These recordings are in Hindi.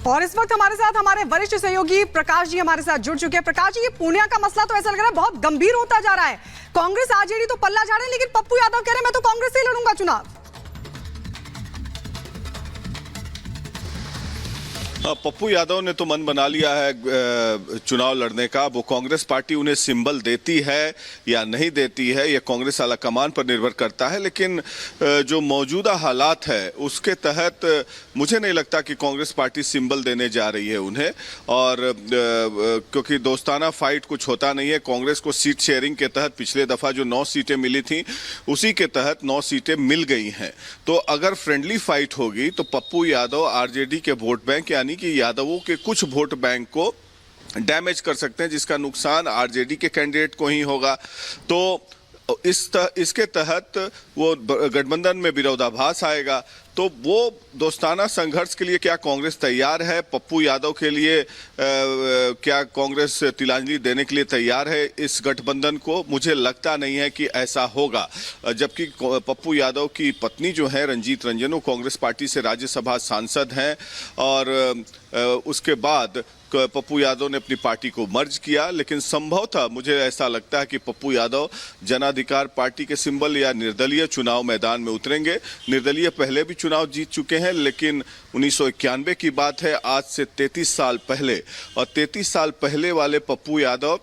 और इस वक्त हमारे साथ हमारे वरिष्ठ सहयोगी प्रकाश जी हमारे साथ जुड़ चुके हैं। प्रकाश जी, ये पूर्णिया का मसला तो ऐसा लग रहा है बहुत गंभीर होता जा रहा है। कांग्रेस आरजेडी तो पल्ला झाड़ रहे हैं, लेकिन पप्पू यादव कह रहे हैं मैं तो कांग्रेस से ही लड़ूंगा चुनाव। पप्पू यादव ने तो मन बना लिया है चुनाव लड़ने का। वो कांग्रेस पार्टी उन्हें सिंबल देती है या नहीं देती है, यह कांग्रेस आला कमान पर निर्भर करता है। लेकिन जो मौजूदा हालात है उसके तहत मुझे नहीं लगता कि कांग्रेस पार्टी सिंबल देने जा रही है उन्हें। और क्योंकि दोस्ताना फाइट कुछ होता नहीं है। कांग्रेस को सीट शेयरिंग के तहत पिछले दफा जो 9 सीटें मिली थी उसी के तहत 9 सीटें मिल गई हैं। तो अगर फ्रेंडली फाइट होगी तो पप्पू यादव आरजेडी के वोट बैंक यानी कि यादवों के कुछ वोट बैंक को डैमेज कर सकते हैं, जिसका नुकसान आरजेडी के कैंडिडेट को ही होगा। तो इसके तहत वो गठबंधन में विरोधाभास आएगा। तो वो दोस्ताना संघर्ष के लिए क्या कांग्रेस तैयार है? पप्पू यादव के लिए क्या कांग्रेस तिलांजलि देने के लिए तैयार है इस गठबंधन को? मुझे लगता नहीं है कि ऐसा होगा। जबकि पप्पू यादव की पत्नी जो है रंजीत रंजन, वो कांग्रेस पार्टी से राज्यसभा सांसद हैं और उसके बाद पप्पू यादव ने अपनी पार्टी को मर्ज किया। लेकिन संभवतः मुझे ऐसा लगता है कि पप्पू यादव जन अधिकार पार्टी के सिंबल या निर्दलीय चुनाव मैदान में उतरेंगे। निर्दलीय पहले भी चुनाव जीत चुके हैं, लेकिन 1991 की बात है, आज से 33 साल पहले। और 33 साल पहले वाले पप्पू यादव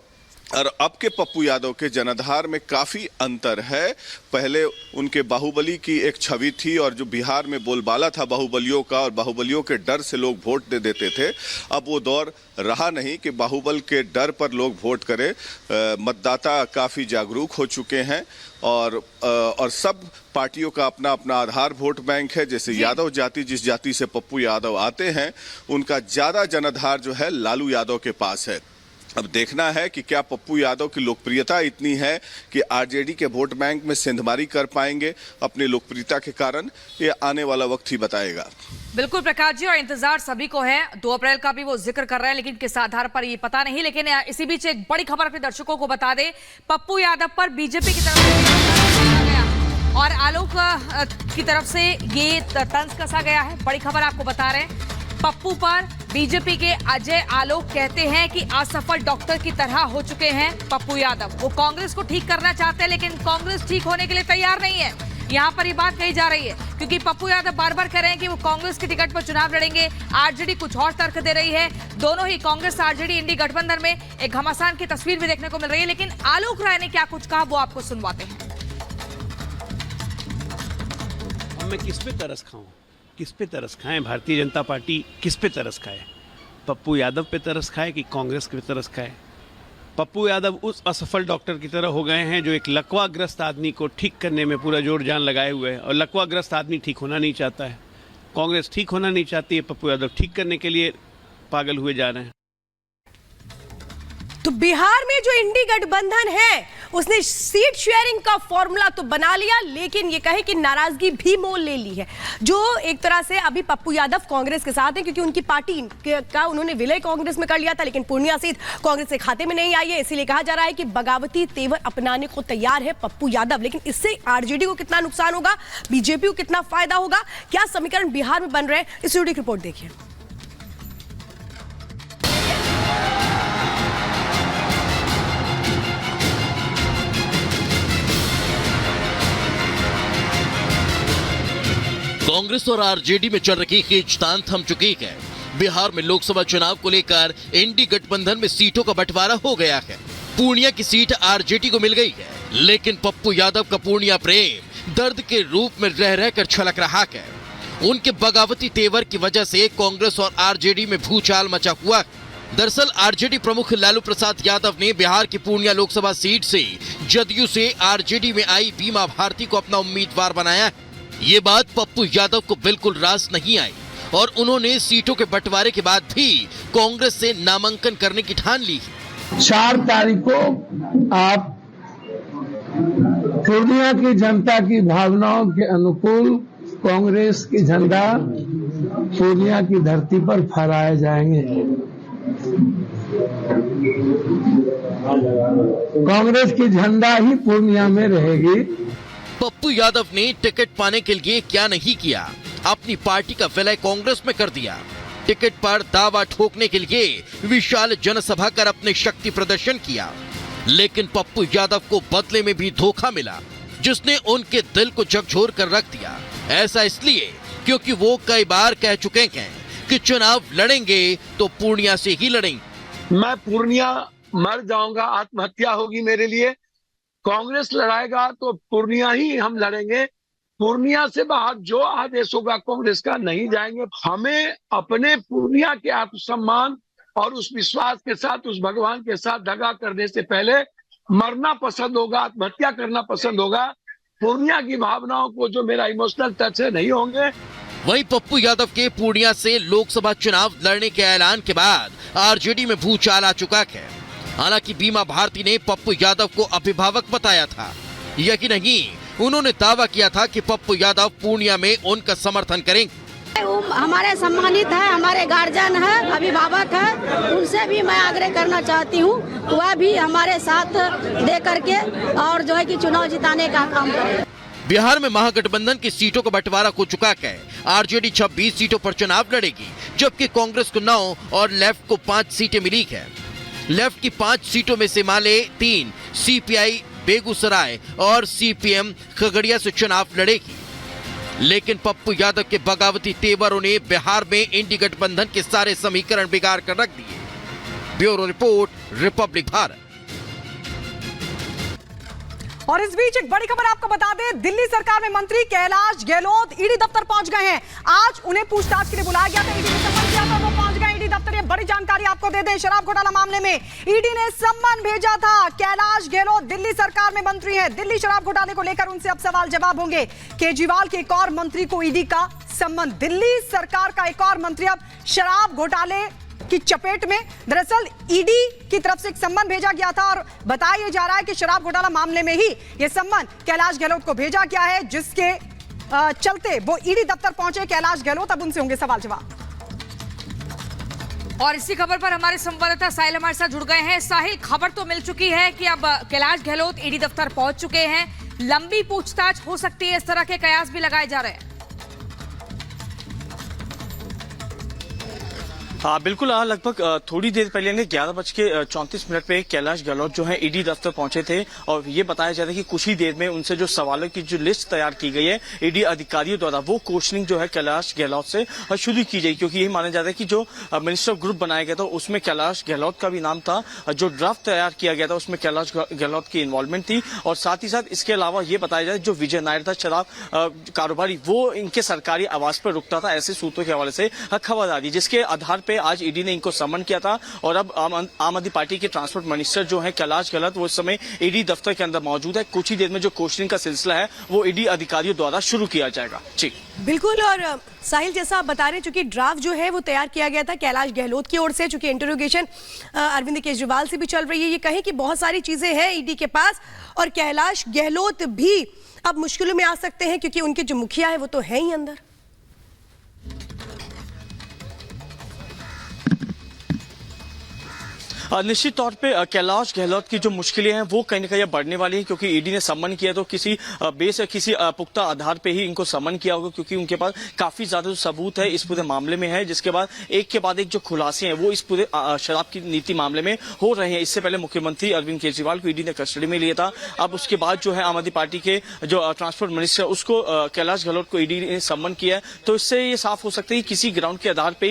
और अब के पप्पू यादव के जनाधार में काफ़ी अंतर है। पहले उनके बाहुबली की एक छवि थी और जो बिहार में बोलबाला था बाहुबलियों का, और बाहुबलियों के डर से लोग वोट दे देते थे। अब वो दौर रहा नहीं कि बाहुबल के डर पर लोग वोट करें। मतदाता काफ़ी जागरूक हो चुके हैं और सब पार्टियों का अपना अपना आधार वोट बैंक है। जैसे यादव जाति, जिस जाति से पप्पू यादव आते हैं, उनका ज़्यादा जनाधार जो है लालू यादव के पास है। अब देखना है कि क्या पप्पू यादव की लोकप्रियता इतनी है कि आरजेडी के वोट बैंक में सेंधमारी कर पाएंगे अपनी लोकप्रियता के कारण। ये आने वाला वक्त ही बताएगा। बिल्कुल प्रकाश जी, और इंतजार सभी को है। 2 अप्रैल का भी वो जिक्र कर रहे हैं, लेकिन किस आधार पर ये पता नहीं। लेकिन इसी बीच एक बड़ी खबर अपने दर्शकों को बता दे। पप्पू यादव पर बीजेपी की तरफ से गया और आलोक की तरफ से ये तंज कसा गया है। बड़ी खबर आपको बता रहे हैं। पप्पू पर बीजेपी के अजय आलोक कहते हैं कि असफल डॉक्टर की तरह हो चुके हैं पप्पू यादव। वो कांग्रेस को ठीक करना चाहते हैं, लेकिन कांग्रेस ठीक होने के लिए तैयार नहीं है। यहाँ पर ये बात कही जा रही है क्योंकि पप्पू यादव बार बार कह रहे हैं कि वो कांग्रेस की टिकट पर चुनाव लड़ेंगे। आरजेडी कुछ और तर्क दे रही है। दोनों ही कांग्रेस आरजेडी इंडी गठबंधन में एक घमासान की तस्वीर भी देखने को मिल रही है। लेकिन आलोक राय ने क्या कुछ कहा वो आपको सुनवाते हैं। मैं किस पे तरस खाऊं, किस पे तरस खाएं? भारतीय जनता पार्टी किस पे तरस खाए? पप्पू यादव पे तरस खाए कि कांग्रेस पे तरस खाए? पप्पू यादव उस असफल डॉक्टर की तरह हो गए हैं जो एक लकवाग्रस्त आदमी को ठीक करने में पूरा जोर जान लगाए हुए है। और लकवाग्रस्त आदमी ठीक होना नहीं चाहता है, कांग्रेस ठीक होना नहीं चाहती है। पप्पू यादव ठीक करने के लिए पागल हुए जा रहे हैं। तो बिहार में जो इंडी गठबंधन है उसने सीट शेयरिंग का फॉर्मूला तो बना लिया, लेकिन ये कहे कि नाराजगी भी मोल ले ली है। जो एक तरह से अभी पप्पू यादव कांग्रेस के साथ हैं क्योंकि उनकी पार्टी का उन्होंने विलय कांग्रेस में कर लिया था, लेकिन पूर्णिया सीट कांग्रेस के खाते में नहीं आई है। इसीलिए कहा जा रहा है कि बगावती तेवर अपनाने को तैयार है पप्पू यादव। लेकिन इससे आरजेडी को कितना नुकसान होगा, बीजेपी को कितना फायदा होगा, क्या समीकरण बिहार में बन रहे हैं, इस वीडियो की रिपोर्ट देखिए। कांग्रेस और आरजेडी में चल रही खींचतान थम चुकी है। बिहार में लोकसभा चुनाव को लेकर इंडी गठबंधन में सीटों का बंटवारा हो गया है। पूर्णिया की सीट आरजेडी को मिल गई है, लेकिन पप्पू यादव का पूर्णिया प्रेम दर्द के रूप में रह रहकर छलक रहा है। उनके बगावती तेवर की वजह से कांग्रेस और आरजेडी में भूचाल मचा हुआ है। दरअसल आरजेडी प्रमुख लालू प्रसाद यादव ने बिहार की पूर्णिया लोकसभा सीट से जदयू से आरजेडी में आई बीमा भारती को अपना उम्मीदवार बनाया है। ये बात पप्पू यादव को बिल्कुल रास नहीं आई और उन्होंने सीटों के बंटवारे के बाद भी कांग्रेस से नामांकन करने की ठान ली। 4 तारीख को आप पूर्णिया की जनता की भावनाओं के अनुकूल कांग्रेस की झंडा पूर्णिया की धरती पर फहराए जाएंगे। कांग्रेस की झंडा ही पूर्णिया में रहेगी। पप्पू यादव ने टिकट पाने के लिए क्या नहीं किया, अपनी पार्टी का विलय कांग्रेस में कर दिया। टिकट पर दावा ठोकने के लिए विशाल जनसभा कर अपने शक्ति प्रदर्शन किया, लेकिन पप्पू यादव को बदले में भी धोखा मिला, जिसने उनके दिल को झकझोर कर रख दिया। ऐसा इसलिए क्योंकि वो कई बार कह चुके हैं कि चुनाव लड़ेंगे तो पूर्णिया से ही लड़ेंगे। मैं पूर्णिया मर जाऊंगा, आत्महत्या होगी मेरे लिए। कांग्रेस लड़ाएगा तो पूर्णिया ही हम लड़ेंगे। पूर्णिया से बाहर जो आदेश होगा कांग्रेस का नहीं जाएंगे। हमें अपने पूर्णिया के आत्मसम्मान और उस विश्वास के साथ, उस भगवान के साथ दगा करने से पहले मरना पसंद होगा, आत्महत्या करना पसंद होगा। पूर्णिया की भावनाओं को जो मेरा इमोशनल टच है नहीं होंगे। वहीं पप्पू यादव के पूर्णिया से लोकसभा चुनाव लड़ने के ऐलान के बाद आरजेडी में भूचाल आ चुका है। हालांकि बीमा भारती ने पप्पू यादव को अभिभावक बताया था, यही नहीं उन्होंने दावा किया था कि पप्पू यादव पूर्णिया में उनका समर्थन करेंगे। वो हमारे सम्मानित है, हमारे गार्जियन है, अभिभावक है, उनसे भी मैं आग्रह करना चाहती हूँ वह भी हमारे साथ दे करके और जो है कि चुनाव जिताने का काम करें। बिहार में महागठबंधन की सीटों का बंटवारा हो चुका है। आरजेडी 26 सीटों पर चुनाव लड़ेगी, जबकि कांग्रेस को 9 और लेफ्ट को 5 सीटें मिली है। लेफ्ट की 5 सीटों में से माले 3 सीपीआई बेगूसराय और सीपीएम खगड़िया से चुनाव लड़ेगी, लेकिन पप्पू यादव के बगावती तेवरों ने बिहार में इंडी गठबंधन के सारे समीकरण बिगाड़ कर रख दिए। Bureau report, Republic Bharat. और इस बीच एक बड़ी खबर आपको बता दें, दिल्ली सरकार में मंत्री कैलाश गहलोत ईडी दफ्तर पहुंच गए हैं। आज उन्हें पूछताछ के लिए बुलाया गया था, ईडी ने सम्मन किया था, वो पहुंच गए ईडी दफ्तर। ये बड़ी जानकारी आपको दे दें, शराब घोटाला मामले में ईडी ने सम्मन भेजा था। कैलाश गहलोत दिल्ली सरकार में मंत्री हैं। दिल्ली शराब घोटाले को लेकर उनसे अब सवाल जवाब होंगे। केजरीवाल के एक और मंत्री को ईडी का सम्मन। दिल्ली सरकार का एक और मंत्री अब शराब घोटाले की चपेट में। दरअसल ईडी की तरफ से एक सम्मन भेजा गया था और बताया जा रहा है कि शराब घोटाला मामले में ही यह सम्मन कैलाश गहलोत को भेजा गया है, जिसके चलते वो ईडी दफ्तर पहुंचे कैलाश गहलोत। अब उनसे होंगे सवाल जवाब। और इसी खबर पर हमारे संवाददाता साहिल हमारे साथ जुड़ गए हैं। साहिल, खबर तो मिल चुकी है कि अब कैलाश गहलोत ईडी दफ्तर पहुंच चुके हैं। लंबी पूछताछ हो सकती है, इस तरह के कयास भी लगाए जा रहे हैं। हाँ बिल्कुल, लगभग थोड़ी देर पहले 11:34 पे कैलाश गहलोत जो है ईडी दफ्तर पहुंचे थे और ये बताया जा रहा है कि कुछ ही देर में उनसे जो सवालों की जो लिस्ट तैयार की गई है ईडी अधिकारियों द्वारा, वो क्वेश्चनिंग जो है कैलाश गहलोत से शुरू की जाएगी। क्योंकि ये माना जाता है कि जो मिनिस्टर ग्रुप बनाया गया था उसमें कैलाश गहलोत का भी नाम था, जो ड्राफ्ट तैयार किया गया था उसमें कैलाश गहलोत की इन्वॉल्वमेंट थी। और साथ ही साथ इसके अलावा ये बताया जाए जो विजय नायर था शराब कारोबारी, वो इनके सरकारी आवास पर रुकता था, ऐसे सूत्रों के हवाले से खबर आ रही, जिसके आधार पे आज ईडी ने इनको समन किया था। और अब आम आदमी पार्टी के ट्रांसपोर्ट मिनिस्टर जो है कैलाश गहलोत, वो इस समय ईडी दफ्तर के अंदर मौजूद है। कुछ ही देर में जो क्वेश्चनिंग का सिलसिला है वो ईडी अधिकारियों द्वारा शुरू किया जाएगा। जी बिल्कुल। और साहिल, जैसा आप बता रहे हैं, चूंकि ड्राफ्ट जो है वो तैयार किया गया था कैलाश गहलोत की ओर से, चूंकि इंटरोगेशन अरविंद केजरीवाल से भी चल रही है। ये कहें कि बहुत सारी चीजें हैं ईडी के पास और कैलाश गहलोत भी अब मुश्किलों में आ सकते हैं, क्योंकि उनके जो मुखिया है वो तो है ही अंदर। निश्चित तौर पे कैलाश गहलोत की जो मुश्किलें हैं वो कहीं ना कहीं बढ़ने वाली हैं, क्योंकि ईडी ने सम्मन किया तो किसी बेस किसी पुख्ता आधार पे ही इनको सम्मन किया होगा, क्योंकि उनके पास काफी ज्यादा सबूत है इस पूरे मामले में है, जिसके बाद एक जो खुलासे हैं वो इस पूरे शराब की नीति मामले में हो रहे हैं। इससे पहले मुख्यमंत्री अरविंद केजरीवाल को ईडी ने कस्टडी में लिया था। अब उसके बाद जो है आम आदमी पार्टी के जो ट्रांसपोर्ट मिनिस्टर उसको कैलाश गहलोत को ईडी ने सम्मन किया है। तो इससे ये साफ हो सकता है कि किसी ग्राउंड के आधार पर